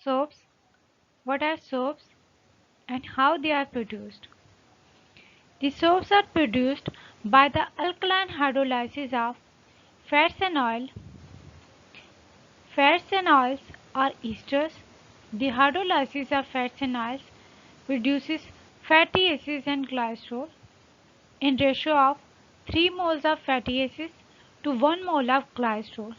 Soaps. What are soaps and how they are produced? The soaps are produced by the alkaline hydrolysis of fats and oil. Fats and oils are esters. The hydrolysis of fats and oils produces fatty acids and cholesterol in ratio of 3 moles of fatty acids to 1 mole of cholesterol.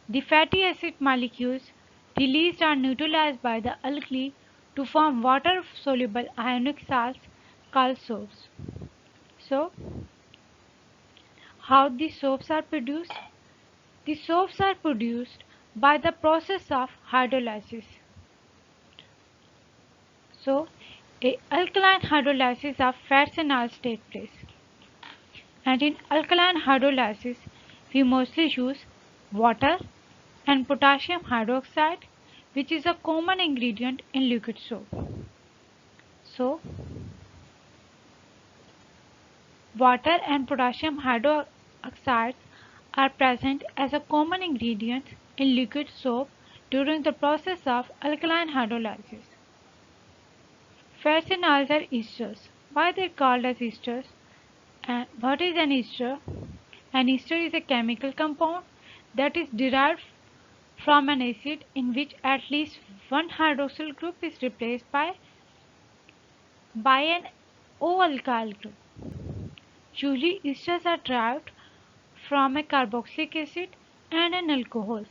The fatty acid molecules released are neutralized by the alkali to form water-soluble ionic salts called soaps. So, how the soaps are produced? The soaps are produced by the process of hydrolysis. So, a alkaline hydrolysis of fats and oils take place. And in alkaline hydrolysis, we mostly use water and potassium hydroxide, which is a common ingredient in liquid soap. So, water and potassium hydroxide are present as a common ingredient in liquid soap during the process of alkaline hydrolysis. Fats and oils are esters. Why they are called as esters? And what is an ester? An ester is a chemical compound that is derived from an acid in which at least one hydroxyl group is replaced by an O-alkyl group. Usually esters are derived from a carboxylic acid and an alcohol.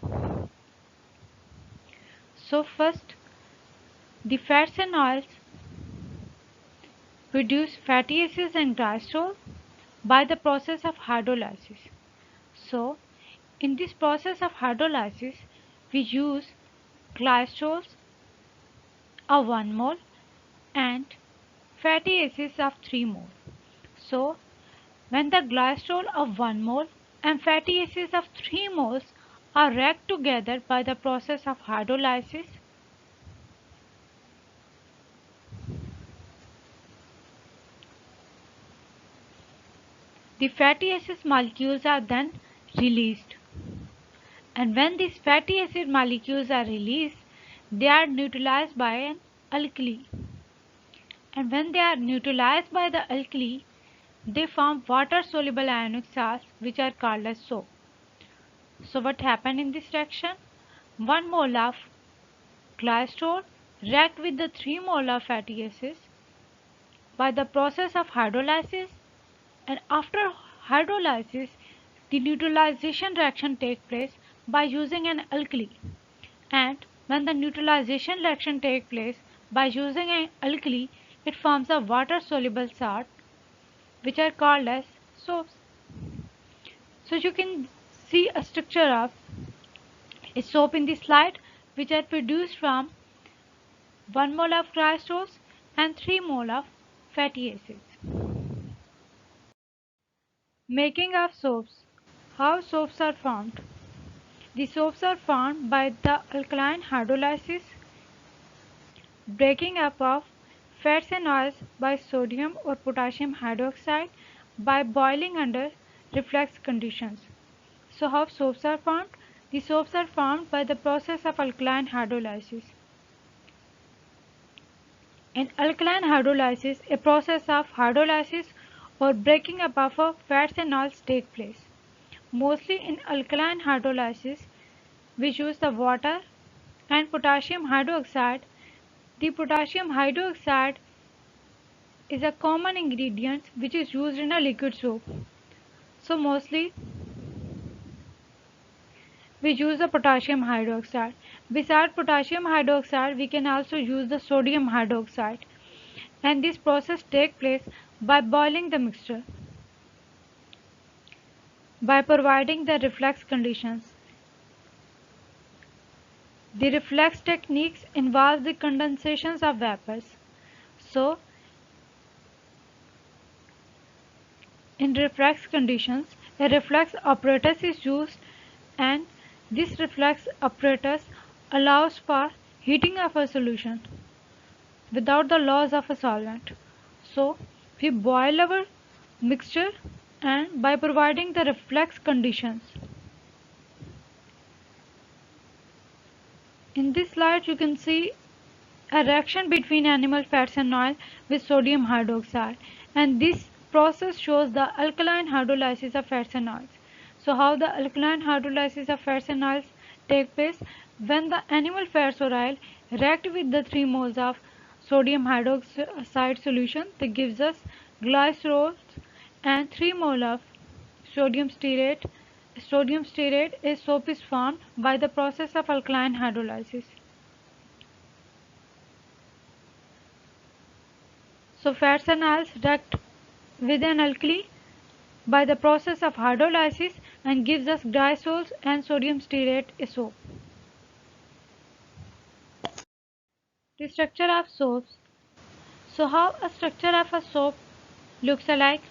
So first, the fats and oils produce fatty acids and cholesterol by the process of hydrolysis. So, in this process of hydrolysis, we use glycerols of 1 mole and fatty acids of 3 mole. So, when the glycerol of 1 mole and fatty acids of 3 moles are reacted together by the process of hydrolysis, the fatty acid molecules are then released. And when these fatty acid molecules are released, they are neutralized by an alkali. And when they are neutralized by the alkali, they form water-soluble ionic salts which are called as soap. So what happened in this reaction? 1 mole of glycerol react with the 3 mole of fatty acids by the process of hydrolysis, and after hydrolysis the neutralization reaction takes place by using an alkali, and when the neutralization reaction takes place by using an alkali, it forms a water soluble salt which are called as soaps. So you can see a structure of a soap in this slide, which are produced from 1 mole of glycerols and 3 mole of fatty acids. Making of soaps. How soaps are formed? The soaps are formed by the alkaline hydrolysis, breaking up of fats and oils by sodium or potassium hydroxide by boiling under reflux conditions. So how soaps are formed? The soaps are formed by the process of alkaline hydrolysis. In alkaline hydrolysis, a process of hydrolysis or breaking up of fats and oils take place. Mostly in alkaline hydrolysis, we use the water and potassium hydroxide. The potassium hydroxide is a common ingredient which is used in a liquid soap. So mostly we use the potassium hydroxide. Besides potassium hydroxide, we can also use the sodium hydroxide. And this process takes place by boiling the mixture, by providing the reflux conditions. The reflux techniques involve the condensations of vapors. So, in reflux conditions, a reflux apparatus is used, and this reflux apparatus allows for heating of a solution without the loss of a solvent. So, we boil our mixture, and by providing the reflux conditions, In this slide you can see a reaction between animal fats and oil with sodium hydroxide, and this process shows the alkaline hydrolysis of fats and oils. So how the alkaline hydrolysis of fats and oils take place? When the animal fats or oil react with the 3 moles of sodium hydroxide solution, that gives us glycerols, and 3 mole of sodium stearate. Sodium stearate is soap is formed by the process of alkaline hydrolysis. So fats and oils react with an alkali by the process of hydrolysis and gives us glycols and sodium stearate a soap. The structure of soaps. So how a structure of a soap looks alike?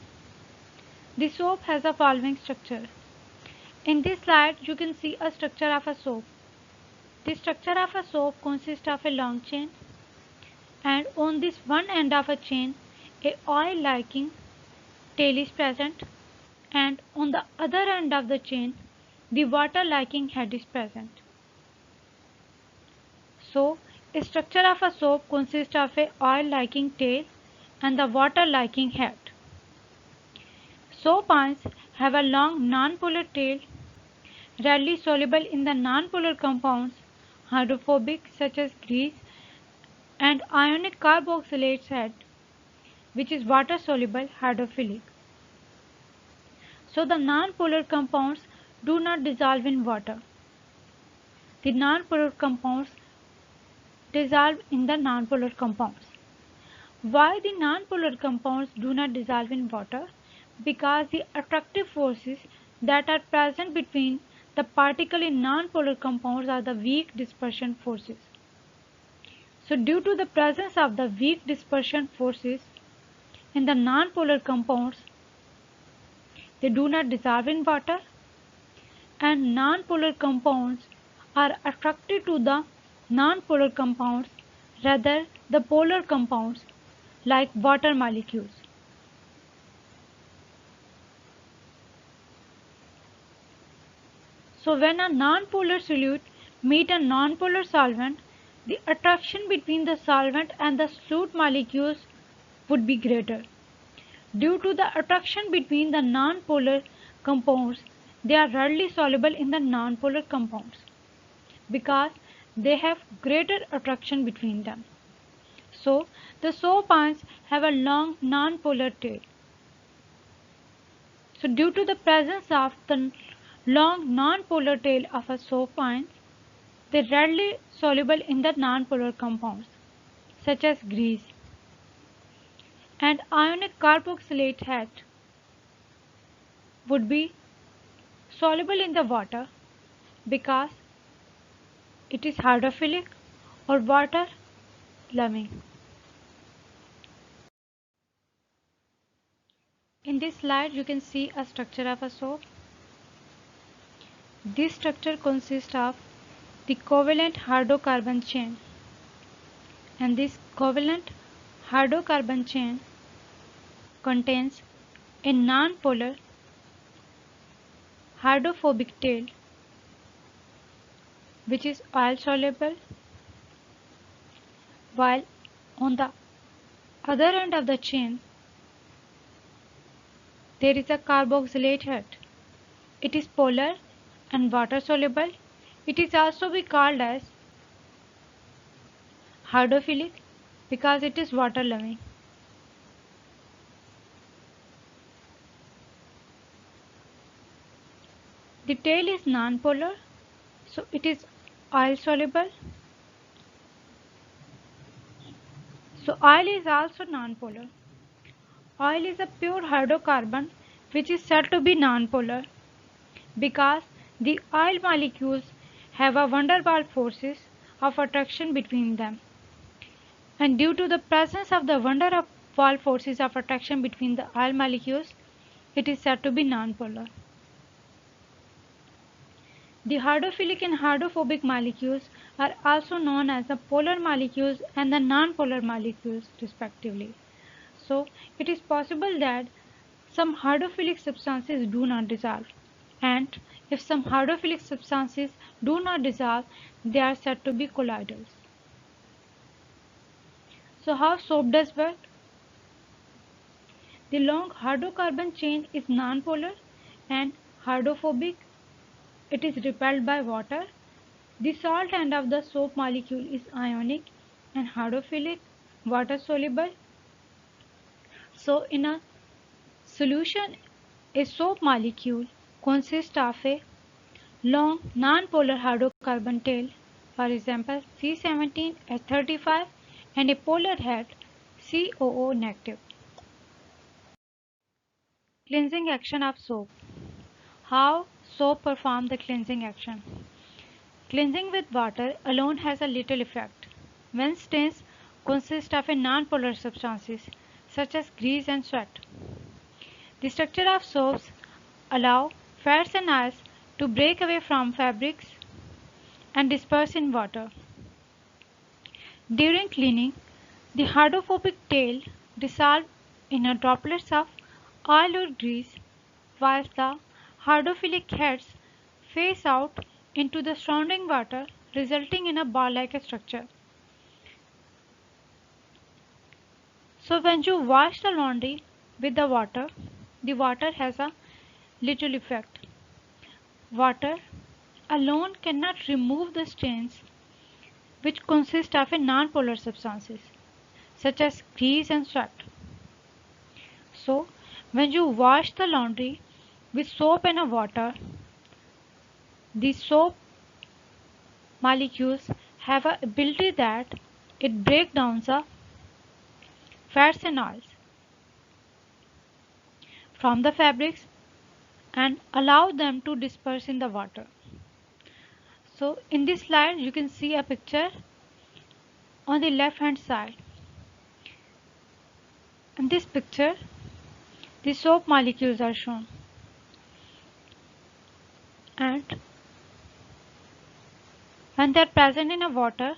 The soap has the following structure. In this slide you can see a structure of a soap. The structure of a soap consists of a long chain, and on this one end of a chain a oil-like tail is present, and on the other end of the chain the water-like head is present. So, a structure of a soap consists of a oil-like tail and the water-like head. Soap ions have a long nonpolar tail, readily soluble in the nonpolar compounds, hydrophobic such as grease, and ionic carboxylates head, which is water-soluble hydrophilic. So the nonpolar compounds do not dissolve in water. The nonpolar compounds dissolve in the nonpolar compounds. Why the nonpolar compounds do not dissolve in water? Because the attractive forces that are present between the particle in nonpolar compounds are the weak dispersion forces. So due to the presence of the weak dispersion forces in the nonpolar compounds, they do not dissolve in water, and nonpolar compounds are attracted to the nonpolar compounds rather the polar compounds like water molecules. So when a nonpolar solute meet a nonpolar solvent, the attraction between the solvent and the solute molecules would be greater. Due to the attraction between the nonpolar compounds, they are readily soluble in the nonpolar compounds because they have greater attraction between them. So the soap ions have a long nonpolar tail. So due to the presence of the long nonpolar tail of a soap ion, they are readily soluble in the nonpolar compounds such as grease, and ionic carboxylate head would be soluble in the water because it is hydrophilic or water loving. In this slide you can see a structure of a soap. This structure consists of the covalent hydrocarbon chain, and this covalent hydrocarbon chain contains a non-polar hydrophobic tail which is oil soluble, while on the other end of the chain there is a carboxylate head. It is polar and water soluble. It is also be called as hydrophilic because it is water loving. The tail is non-polar, so it is oil soluble. So oil is also non-polar. Oil is a pure hydrocarbon which is said to be non-polar because the oil molecules have a van der Waals forces of attraction between them. And due to the presence of the van der Waals forces of attraction between the oil molecules, it is said to be non-polar. The hydrophilic and hydrophobic molecules are also known as the polar molecules and the non-polar molecules respectively. So it is possible that some hydrophilic substances do not dissolve. and if some hydrophilic substances do not dissolve, they are said to be colloidals. So how soap does work? The long hydrocarbon chain is nonpolar and hydrophobic. It is repelled by water. The salt end of the soap molecule is ionic and hydrophilic, water soluble. So in a solution, a soap molecule consists of a long nonpolar hydrocarbon tail, for example C17H35, and a polar head COO negative. Cleansing action of soap. How soap perform the cleansing action? Cleansing with water alone has a little effect. When stains consist of a nonpolar substances such as grease and sweat. The structure of soaps allow fats and oils to break away from fabrics and disperse in water. During cleaning, the hydrophobic tail dissolves in a droplets of oil or grease, whilst the hydrophilic heads phase out into the surrounding water, resulting in a bar-like structure. So when you wash the laundry with the water has a little effect. Water alone cannot remove the stains which consist of a nonpolar substances such as grease and sweat. So when you wash the laundry with soap and water, the soap molecules have a ability that it breaks down the fats and oils from the fabrics and allow them to disperse in the water. So in this slide you can see a picture on the left hand side. In this picture the soap molecules are shown, and when they are present in a water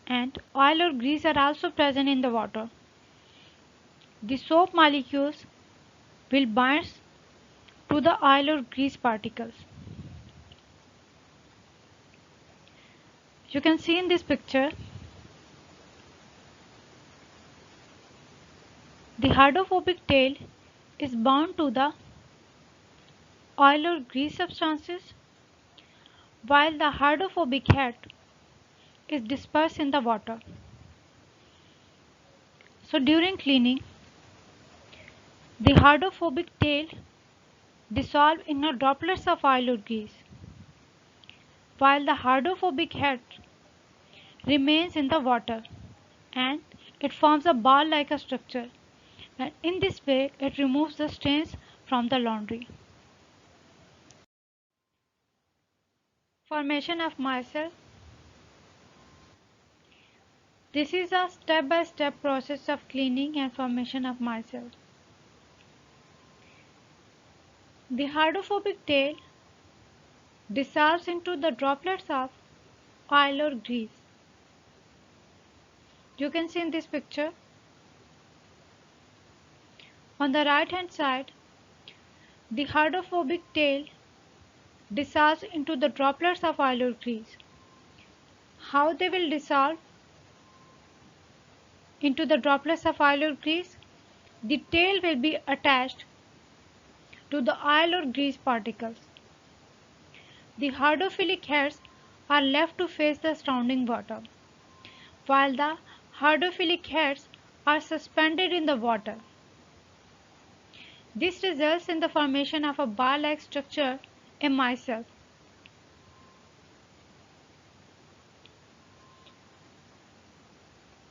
and oil or grease are also present in the water, the soap molecules will bind to the oil or grease particles. You can see in this picture the hydrophobic tail is bound to the oil or grease substances, while the hydrophobic head is dispersed in the water. So during cleaning, the hydrophobic tail dissolves in a droplets of oil or grease, while the hydrophobic head remains in the water and it forms a bar-like structure, and in this way it removes the stains from the laundry. Formation of micelle. This is a step-by-step process of cleaning and formation of micelle. The hydrophobic tail dissolves into the droplets of oil or grease. You can see in this picture. On the right hand side, the hydrophobic tail dissolves into the droplets of oil or grease. How they will dissolve into the droplets of oil or grease? The tail will be attached to the oil or grease particles. The hydrophilic heads are left to face the surrounding water, while the hydrophilic heads are suspended in the water. This results in the formation of a bar-like structure, a micelle.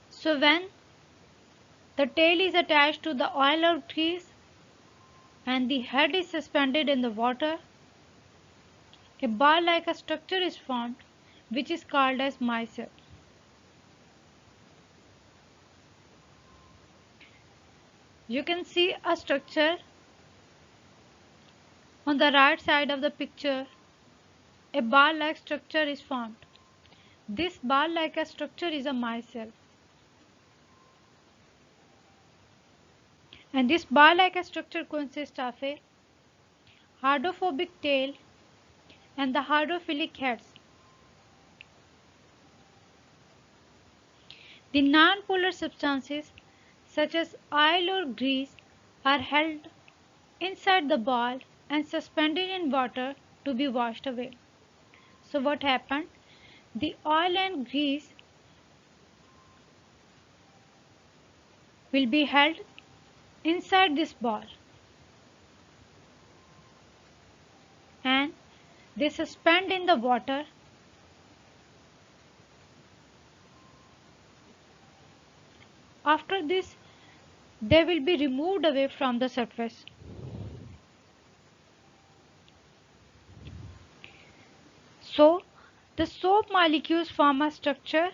So when the tail is attached to the oil or grease and the head is suspended in the water, a bar-like structure is formed, which is called as micelle. You can see a structure on the right side of the picture. A bar-like structure is formed. This bar-like structure is a micelle. And this bar-like structure consists of a hydrophobic tail, and the hydrophilic heads. The nonpolar substances such as oil or grease are held inside the ball and suspended in water to be washed away. So what happened? The oil and grease will be held inside this ball and they suspend in the water. After this, they will be removed away from the surface. So, the soap molecules form a structure,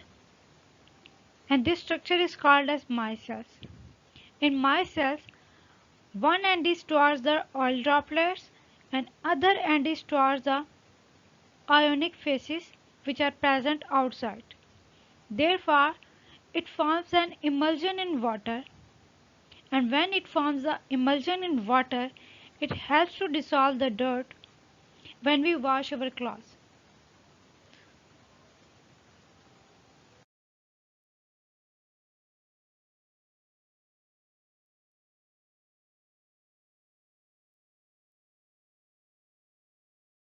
and this structure is called as micelles. In micelles, one end is towards the oil droplets and other end is towards the ionic phases which are present outside. Therefore, it forms an emulsion in water, and when it forms the emulsion in water, it helps to dissolve the dirt when we wash our clothes.